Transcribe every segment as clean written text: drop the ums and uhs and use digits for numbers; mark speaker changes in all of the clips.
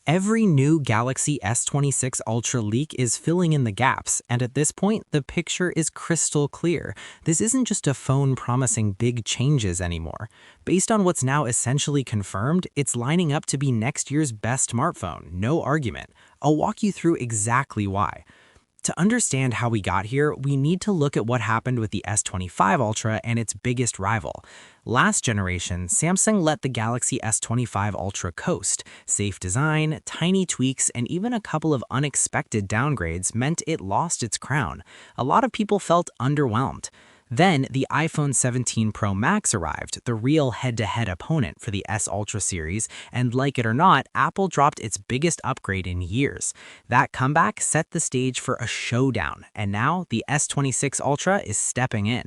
Speaker 1: Every new Galaxy S26 Ultra leak is filling in the gaps, and at this point, the picture is crystal clear. This isn't just a phone promising big changes anymore. Based on what's now essentially confirmed, it's lining up to be next year's best smartphone, no argument. I'll walk you through exactly why. To understand how we got here, we need to look at what happened with the S25 Ultra and its biggest rival. Last generation, Samsung let the Galaxy S25 Ultra coast. Safe design, tiny tweaks, and even a couple of unexpected downgrades meant it lost its crown. A lot of people felt underwhelmed. Then, the iPhone 17 Pro Max arrived, the real head-to-head opponent for the S Ultra series, and like it or not, Apple dropped its biggest upgrade in years. That comeback set the stage for a showdown, and now the S26 Ultra is stepping in.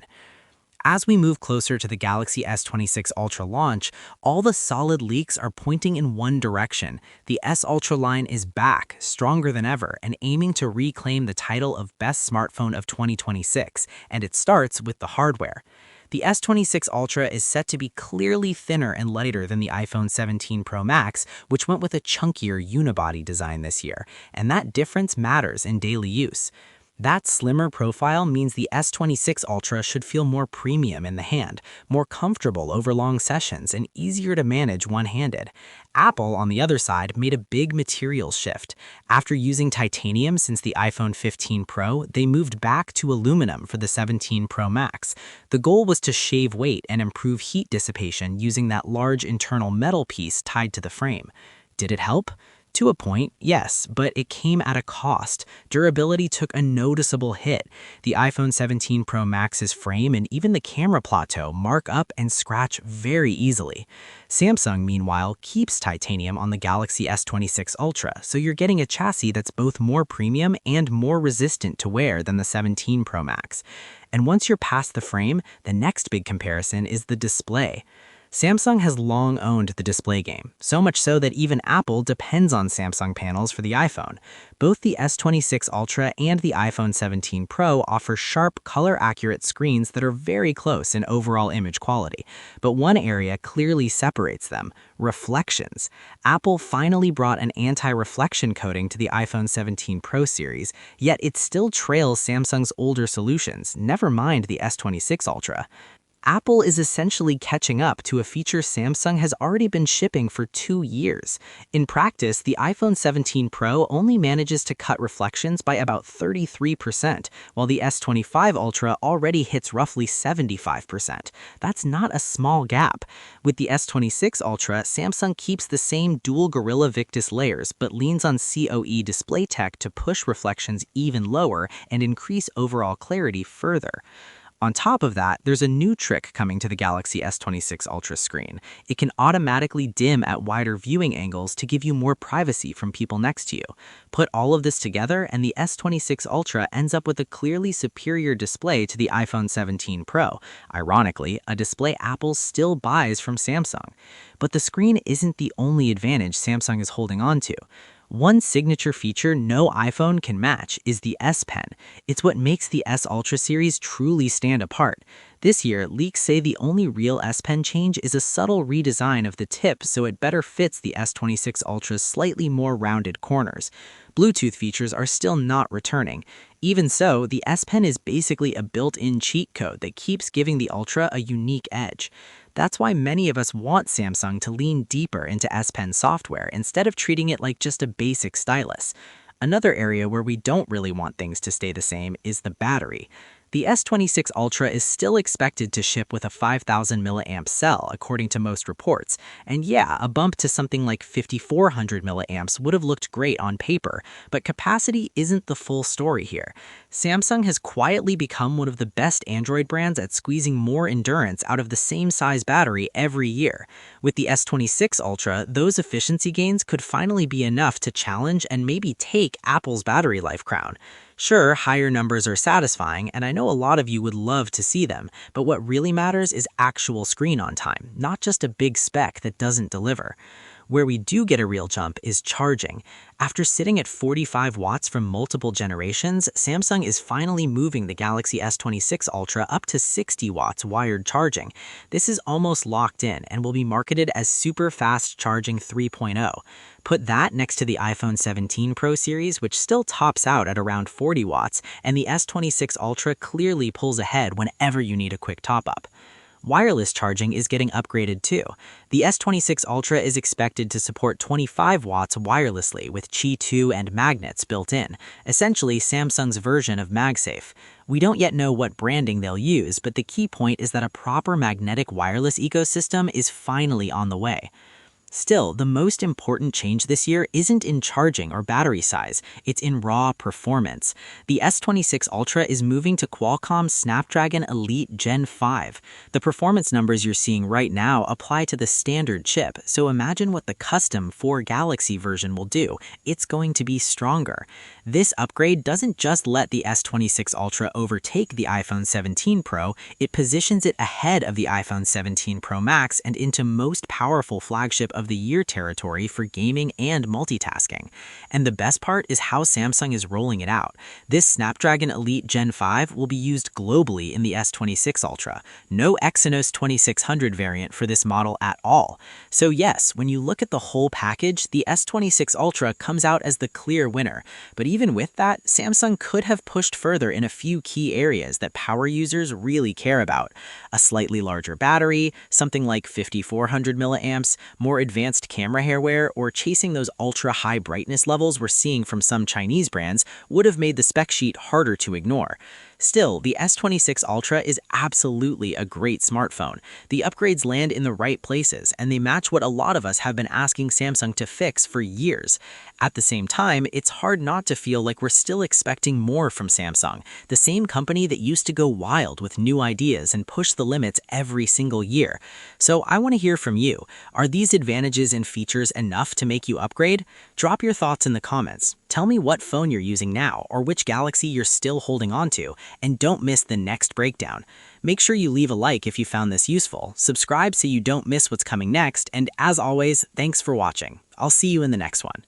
Speaker 1: As we move closer to the Galaxy S26 Ultra launch, all the solid leaks are pointing in one direction. The S Ultra line is back, stronger than ever, and aiming to reclaim the title of Best Smartphone of 2026, and it starts with the hardware. The S26 Ultra is set to be clearly thinner and lighter than the iPhone 17 Pro Max, which went with a chunkier unibody design this year, and that difference matters in daily use. That slimmer profile means the S26 Ultra should feel more premium in the hand, more comfortable over long sessions, and easier to manage one-handed. Apple, on the other side, made a big material shift. After using titanium since the iPhone 15 Pro, they moved back to aluminum for the 17 Pro Max. The goal was to shave weight and improve heat dissipation using that large internal metal piece tied to the frame. Did it help? To a point, yes, but it came at a cost. Durability took a noticeable hit. The iPhone 17 Pro Max's frame and even the camera plateau mark up and scratch very easily. Samsung, meanwhile, keeps titanium on the Galaxy S26 Ultra, so you're getting a chassis that's both more premium and more resistant to wear than the 17 Pro Max. And once you're past the frame, the next big comparison is the display. Samsung has long owned the display game, so much so that even Apple depends on Samsung panels for the iPhone. Both the S26 Ultra and the iPhone 17 Pro offer sharp, color-accurate screens that are very close in overall image quality. But one area clearly separates them: reflections. Apple finally brought an anti-reflection coating to the iPhone 17 Pro series, yet it still trails Samsung's older solutions, never mind the S26 Ultra. Apple is essentially catching up to a feature Samsung has already been shipping for 2 years. In practice, the iPhone 17 Pro only manages to cut reflections by about 33%, while the S25 Ultra already hits roughly 75%. That's not a small gap. With the S26 Ultra, Samsung keeps the same dual Gorilla Victus layers, but leans on COE display tech to push reflections even lower and increase overall clarity further. On top of that, there's a new trick coming to the Galaxy S26 Ultra screen. It can automatically dim at wider viewing angles to give you more privacy from people next to you. Put all of this together, and the S26 Ultra ends up with a clearly superior display to the iPhone 17 Pro. Ironically, a display Apple still buys from Samsung. But the screen isn't the only advantage Samsung is holding on to. One signature feature no iPhone can match is the S Pen. It's what makes the S Ultra series truly stand apart. This year, leaks say the only real S Pen change is a subtle redesign of the tip so it better fits the S26 Ultra's slightly more rounded corners. Bluetooth features are still not returning. Even so, the S Pen is basically a built-in cheat code that keeps giving the Ultra a unique edge. That's why many of us want Samsung to lean deeper into S Pen software instead of treating it like just a basic stylus. Another area where we don't really want things to stay the same is the battery. The S26 Ultra is still expected to ship with a 5,000 mAh cell, according to most reports. And yeah, a bump to something like 5,400 mAh would have looked great on paper, but capacity isn't the full story here. Samsung has quietly become one of the best Android brands at squeezing more endurance out of the same size battery every year. With the S26 Ultra, those efficiency gains could finally be enough to challenge and maybe take Apple's battery life crown. Sure, higher numbers are satisfying, and I know a lot of you would love to see them, but what really matters is actual screen on time, not just a big spec that doesn't deliver. Where we do get a real jump is charging. After sitting at 45 watts from multiple generations, Samsung is finally moving the Galaxy S26 Ultra up to 60 watts wired charging. This is almost locked in and will be marketed as Super Fast Charging 3.0. Put that next to the iPhone 17 Pro series, which still tops out at around 40 watts, and the S26 Ultra clearly pulls ahead whenever you need a quick top-up. Wireless charging is getting upgraded too. The S26 Ultra is expected to support 25 watts wirelessly with Qi 2 and magnets built in, essentially Samsung's version of MagSafe. We don't yet know what branding they'll use, but the key point is that a proper magnetic wireless ecosystem is finally on the way. Still, the most important change this year isn't in charging or battery size, it's in raw performance. The S26 Ultra is moving to Qualcomm's Snapdragon Elite Gen 5. The performance numbers you're seeing right now apply to the standard chip, so imagine what the custom 4 Galaxy version will do. It's going to be stronger. This upgrade doesn't just let the S26 Ultra overtake the iPhone 17 Pro, it positions it ahead of the iPhone 17 Pro Max and into most powerful flagship of the year territory for gaming and multitasking. And the best part is how Samsung is rolling it out. This Snapdragon Elite Gen 5 will be used globally in the S26 Ultra. No Exynos 2600 variant for this model at all. So yes, when you look at the whole package, the S26 Ultra comes out as the clear winner. But even with that, Samsung could have pushed further in a few key areas that power users really care about. A slightly larger battery, something like 5400 milliamps, more advanced camera hardware, or chasing those ultra-high brightness levels we're seeing from some Chinese brands would have made the spec sheet harder to ignore. Still, the S26 Ultra is absolutely a great smartphone. The upgrades land in the right places, and they match what a lot of us have been asking Samsung to fix for years. At the same time, it's hard not to feel like we're still expecting more from Samsung, the same company that used to go wild with new ideas and push the limits every single year. So I want to hear from you. Are these advantages and features enough to make you upgrade? Drop your thoughts in the comments. Tell me what phone you're using now or which Galaxy you're still holding on to, and don't miss the next breakdown. Make sure you leave a like if you found this useful, subscribe so you don't miss what's coming next, and as always, thanks for watching. I'll see you in the next one.